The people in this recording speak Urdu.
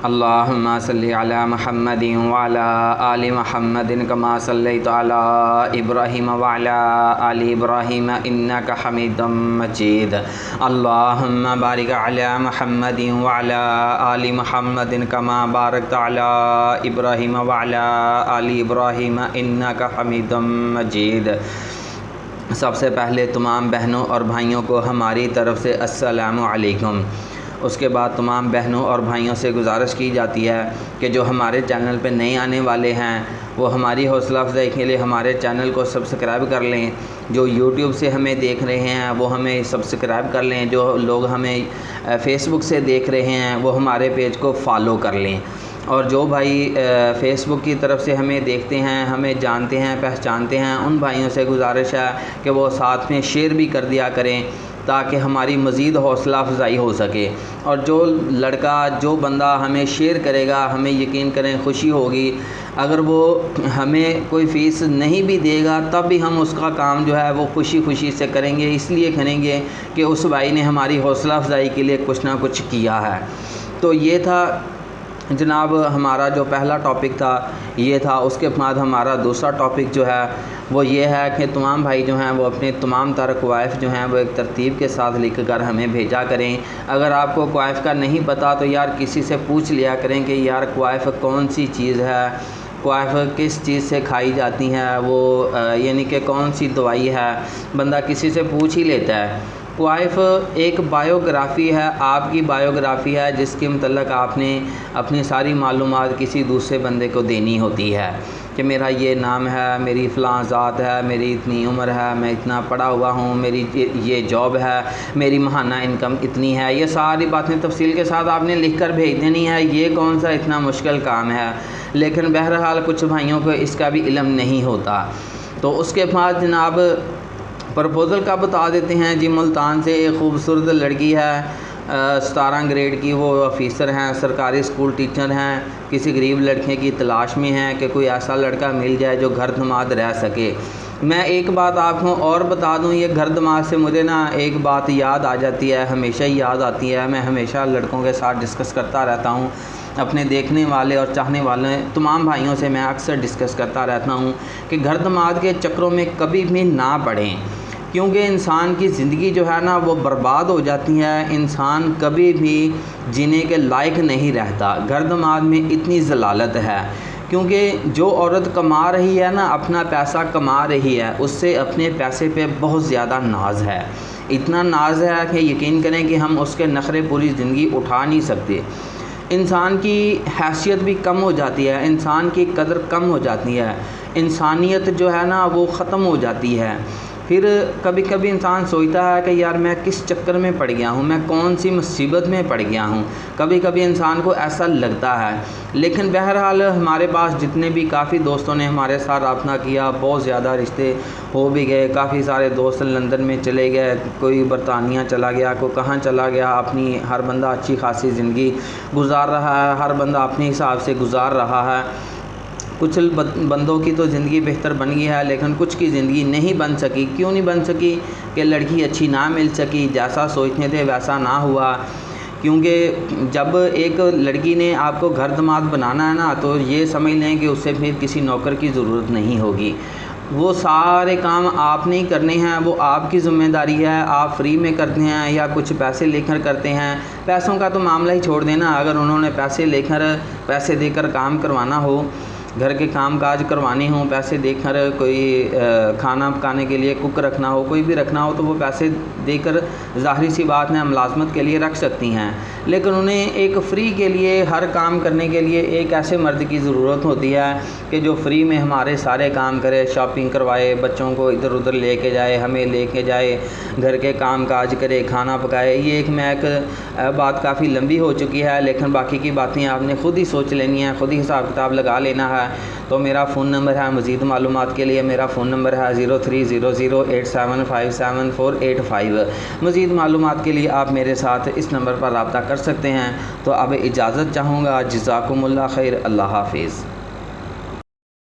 اللہم صلی علی محمد وعلی آل محمد کما صلیت علی ابراہیم وعلی آل ابراہیم انک حمید مجید۔ اللہم بارک علی محمد وعلی آل محمد کما بارکت علی ابراہیم وعلی آل ابراہیم انک حمید مجید۔ سب سے پہلے تمام بہنوں اور بھائیوں کو ہماری طرف سے السلام علیکم۔ اس کے بعد تمام بہنوں اور بھائیوں سے گزارش کی جاتی ہے کہ جو ہمارے چینل پہ نئے آنے والے ہیں وہ ہماری حوصلہ افزائی کے لیے ہمارے چینل کو سبسکرائب کر لیں۔ جو یوٹیوب سے ہمیں دیکھ رہے ہیں وہ ہمیں سبسکرائب کر لیں۔ جو لوگ ہمیں فیس بک سے دیکھ رہے ہیں وہ ہمارے پیج کو فالو کر لیں۔ اور جو بھائی فیس بک کی طرف سے ہمیں دیکھتے ہیں، ہمیں جانتے ہیں، پہچانتے ہیں، ان بھائیوں سے گزارش ہے کہ وہ ساتھ میں شیئر بھی کر دیا کریں تاکہ ہماری مزید حوصلہ افزائی ہو سکے۔ اور جو لڑکا، جو بندہ ہمیں شیئر کرے گا، ہمیں یقین کریں خوشی ہوگی۔ اگر وہ ہمیں کوئی فیس نہیں بھی دے گا تب بھی ہم اس کا کام جو ہے وہ خوشی خوشی سے کریں گے، اس لیے کریں گے کہ اس بھائی نے ہماری حوصلہ افزائی کے لیے کچھ نہ کچھ کیا ہے۔ تو یہ تھا جناب ہمارا جو پہلا ٹاپک تھا، یہ تھا۔ اس کے بعد ہمارا دوسرا ٹاپک جو ہے وہ یہ ہے کہ تمام بھائی جو ہیں وہ اپنے تمام تر کوائف جو ہیں وہ ایک ترتیب کے ساتھ لکھ کر ہمیں بھیجا کریں۔ اگر آپ کو کوائف کا نہیں پتہ تو یار کسی سے پوچھ لیا کریں کہ یار کوائف کون سی چیز ہے، کوائف کس چیز سے کھائی جاتی ہیں، وہ یعنی کہ کون سی دوائی ہے، بندہ کسی سے پوچھ ہی لیتا ہے۔ کوائف ایک بایوگرافی ہے، آپ کی بایوگرافی ہے جس کے متعلق آپ نے اپنی ساری معلومات کسی دوسرے بندے کو دینی ہوتی ہے کہ میرا یہ نام ہے، میری فلاں ذات ہے، میری اتنی عمر ہے، میں اتنا پڑھا ہوا ہوں، میری یہ جاب ہے، میری ماہانہ انکم اتنی ہے۔ یہ ساری باتیں تفصیل کے ساتھ آپ نے لکھ کر بھیج دینی ہے۔ یہ کون سا اتنا مشکل کام ہے، لیکن بہرحال کچھ بھائیوں کو اس کا بھی علم نہیں ہوتا۔ تو اس کے بعد جناب پرپوزل کا بتا دیتے ہیں جی۔ ملتان سے ایک خوبصورت لڑکی ہے، 17 گریڈ کی، وہ آفیسر ہیں، سرکاری اسکول ٹیچر ہیں، کسی غریب لڑکے کی تلاش میں ہیں کہ کوئی ایسا لڑکا مل جائے جو گھر دماد رہ سکے۔ میں ایک بات آپ کو اور بتا دوں، یہ گھر دماد سے مجھے ایک بات یاد آ جاتی ہے، ہمیشہ ہی یاد آتی ہے۔ میں ہمیشہ لڑکوں کے ساتھ ڈسکس کرتا رہتا ہوں، اپنے دیکھنے والے اور چاہنے والے تمام بھائیوں سے میں اکثر ڈسکس کرتا رہتا ہوں کہ گھر دماد کے چکروں میں کبھی بھی نہ پڑیں، کیونکہ انسان کی زندگی جو ہے وہ برباد ہو جاتی ہے۔ انسان کبھی بھی جینے کے لائق نہیں رہتا۔ گھر دماد میں اتنی ضلالت ہے، کیونکہ جو عورت کما رہی ہے اپنا پیسہ کما رہی ہے، اس سے اپنے پیسے پہ بہت زیادہ ناز ہے۔ اتنا ناز ہے کہ یقین کریں کہ ہم اس کے نخرے پوری زندگی اٹھا نہیں سکتے۔ انسان کی حیثیت بھی کم ہو جاتی ہے، انسان کی قدر کم ہو جاتی ہے، انسانیت جو ہے وہ ختم ہو جاتی ہے۔ پھر کبھی کبھی انسان سوچتا ہے کہ یار میں کس چکر میں پڑ گیا ہوں، میں کون سی مصیبت میں پڑ گیا ہوں، کبھی کبھی انسان کو ایسا لگتا ہے۔ لیکن بہرحال ہمارے پاس جتنے بھی کافی دوستوں نے ہمارے ساتھ رابطہ کیا، بہت زیادہ رشتے ہو بھی گئے، کافی سارے دوست لندن میں چلے گئے، کوئی برطانیہ چلا گیا، کوئی کہاں چلا گیا، اپنی ہر بندہ اچھی خاصی زندگی گزار رہا ہے، ہر بندہ اپنے حساب سے گزار رہا ہے۔ کچھ بندوں کی تو زندگی بہتر بن گئی ہے، لیکن کچھ کی زندگی نہیں بن سکی۔ کیوں نہیں بن سکی؟ کہ لڑکی اچھی نہ مل سکی، جیسا سوچتے تھے ویسا نہ ہوا۔ کیونکہ جب ایک لڑکی نے آپ کو گھر دماد بنانا ہے تو یہ سمجھ لیں کہ اس سے پھر کسی نوکر کی ضرورت نہیں ہوگی۔ وہ سارے کام آپ نہیں کرنے ہیں، وہ آپ کی ذمہ داری ہے۔ آپ فری میں کرتے ہیں یا کچھ پیسے لے کر کرتے ہیں، پیسوں کا تو معاملہ ہی چھوڑ دینا۔ اگر انہوں نے پیسے دے کر کام کروانا ہو، گھر کے کام کاج کروانے ہوں، پیسے دے کر کوئی کھانا پکانے کے لیے کک رکھنا ہو، کوئی بھی رکھنا ہو، تو وہ پیسے دے کر ظاہری سی بات ہے ملازمت کے لیے رکھ سکتی ہیں۔ لیکن انہیں ایک فری کے لیے، ہر کام کرنے کے لیے ایک ایسے مرد کی ضرورت ہوتی ہے کہ جو فری میں ہمارے سارے کام کرے، شاپنگ کروائے، بچوں کو ادھر ادھر لے کے جائے، ہمیں لے کے جائے، گھر کے کام کاج کرے، کھانا پکائے۔ یہ ایک بات کافی لمبی ہو چکی ہے، لیکن باقی کی باتیں آپ نے خود ہی سوچ لینی ہیں، خود ہی حساب کتاب لگا لینا ہے۔ تو میرا فون نمبر ہے، مزید معلومات کے لیے میرا فون نمبر ہے 030087574885۔ مزید معلومات کے لیے آپ میرے ساتھ اس نمبر پر رابطہ کر سکتے ہیں۔ تو اب اجازت چاہوں گا، جزاکم اللہ خیر، اللہ حافظ۔